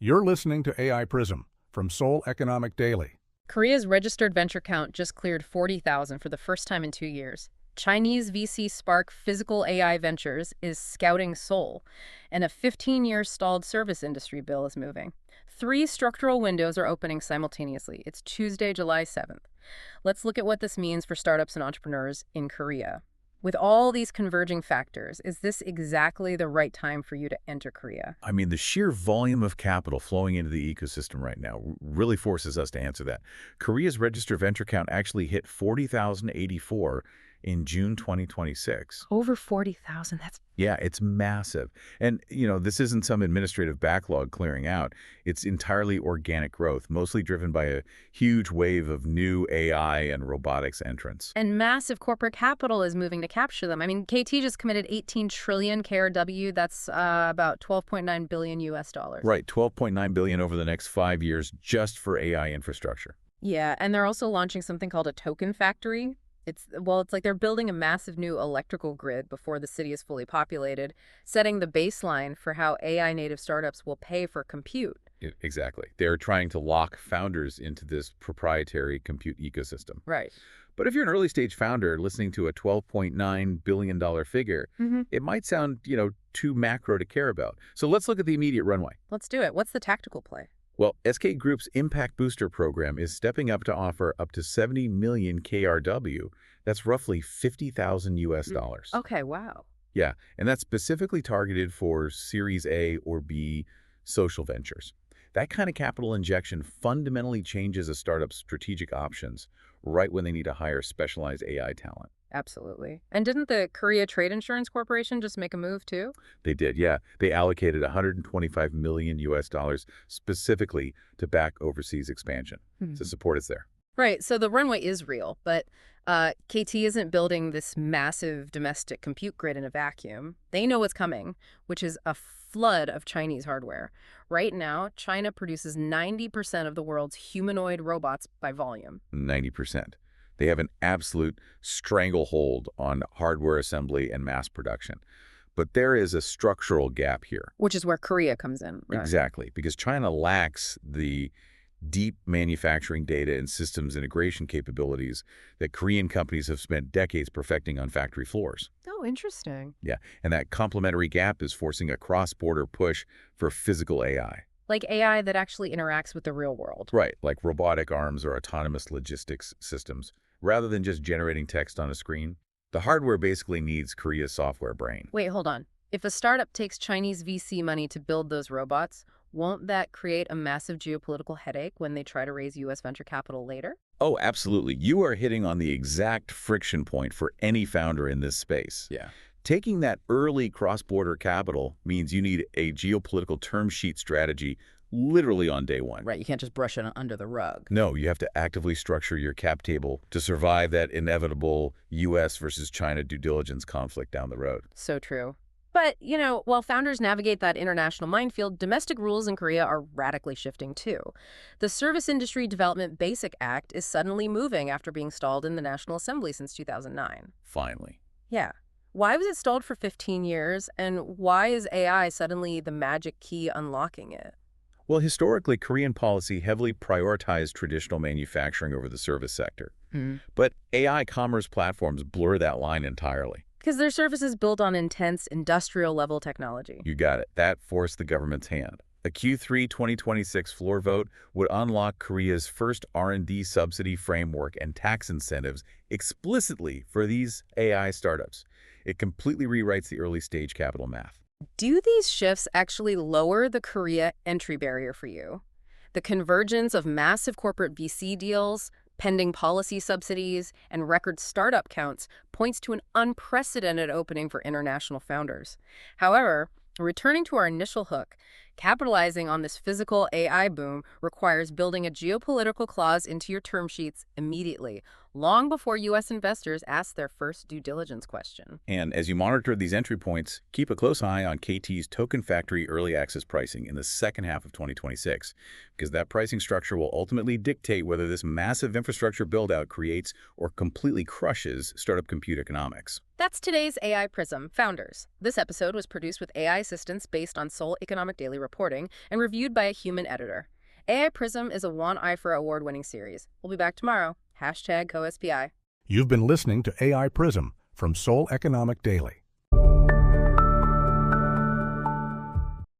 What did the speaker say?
You're listening to AI PRISM from Seoul Economic Daily. Korea's registered venture count just cleared 40,000 for the first time in 2 years. Chinese VC Spark Physical AI Ventures is scouting Seoul, and a 15-year stalled service industry bill is moving. 3 structural windows are opening simultaneously. It's Tuesday, July 7th. Let's look at what this means for startups and entrepreneurs in Korea. With all these converging factors, is this exactly the right time for you to enter Korea? I mean, the sheer volume of capital flowing into the ecosystem right now really forces us to answer that. Korea's registered venture count actually hit 40,084 in June 2026. Over 40,000, that's... Yeah, it's massive. And, this isn't some administrative backlog clearing out. It's entirely organic growth, mostly driven by a huge wave of new AI and robotics entrants. And massive corporate capital is moving to capture them. I mean, KT just committed 18 trillion KRW. That's about 12.9 billion US dollars. Right, 12.9 billion over the next 5 years just for AI infrastructure. Yeah, and they're also launching something called a token factory. It's like they're building a massive new electrical grid before the city is fully populated, setting the baseline for how AI-native startups will pay for compute. Exactly. They're trying to lock founders into this proprietary compute ecosystem. Right. But if you're an early-stage founder listening to a $12.9 billion figure, it might sound, too macro to care about. So let's look at the immediate runway. Let's do it. What's the tactical play? Well, SK Group's Impact Booster program is stepping up to offer up to 70 million KRW. That's roughly 50,000 US dollars. Okay, wow. Yeah, and that's specifically targeted for Series A or B social ventures. That kind of capital injection fundamentally changes a startup's strategic options right when they need to hire specialized AI talent. Absolutely. And didn't the Korea Trade Insurance Corporation just make a move too? They did, yeah. They allocated 125 million US dollars specifically to back overseas expansion. So support is there. Right. So the runway is real, but KT isn't building this massive domestic compute grid in a vacuum. They know what's coming, which is a flood of Chinese hardware. Right now, China produces 90% of the world's humanoid robots by volume. 90%. They have an absolute stranglehold on hardware assembly and mass production. But there is a structural gap here. Which is where Korea comes in. Right? Exactly, because China lacks the deep manufacturing data and systems integration capabilities that Korean companies have spent decades perfecting on factory floors. Oh, interesting. Yeah, and that complementary gap is forcing a cross-border push for physical AI. Like AI that actually interacts with the real world. Right, like robotic arms or autonomous logistics systems. Rather than just generating text on a screen, the hardware basically needs Korea's software brain. Wait, hold on. If a startup takes Chinese VC money to build those robots, won't that create a massive geopolitical headache when they try to raise U.S. venture capital later? Oh, absolutely. You are hitting on the exact friction point for any founder in this space. Yeah. Taking that early cross-border capital means you need a geopolitical term sheet strategy literally on day one. Right, you can't just brush it under the rug. No, you have to actively structure your cap table to survive that inevitable U.S. versus China due diligence conflict down the road. So true. But, while founders navigate that international minefield, domestic rules in Korea are radically shifting too. The Service Industry Development Basic Act is suddenly moving after being stalled in the National Assembly since 2009. Finally. Yeah. Why was it stalled for 15 years, and why is AI suddenly the magic key unlocking it? Well, historically, Korean policy heavily prioritized traditional manufacturing over the service sector. But AI commerce platforms blur that line entirely. Because their services built on intense industrial-level technology. You got it. That forced the government's hand. A Q3 2026 floor vote would unlock Korea's first R&D subsidy framework and tax incentives explicitly for these AI startups. It completely rewrites the early-stage capital math. Do these shifts actually lower the Korea entry barrier for you? The convergence of massive corporate VC deals, pending policy subsidies, and record startup counts points to an unprecedented opening for international founders. However, returning to our initial hook, capitalizing on this physical AI boom requires building a geopolitical clause into your term sheets immediately. long before U.S. investors ask their first due diligence question. And as you monitor these entry points, keep a close eye on KT's Token Factory early access pricing in the second half of 2026, because that pricing structure will ultimately dictate whether this massive infrastructure build-out creates or completely crushes startup compute economics. That's today's AI PRISM Founders. This episode was produced with AI assistance based on Seoul Economic Daily reporting and reviewed by a human editor. AI PRISM is a Juan Eifer award-winning series. We'll be back tomorrow. #CoSPI. You've been listening to AI PRISM from Seoul Economic Daily.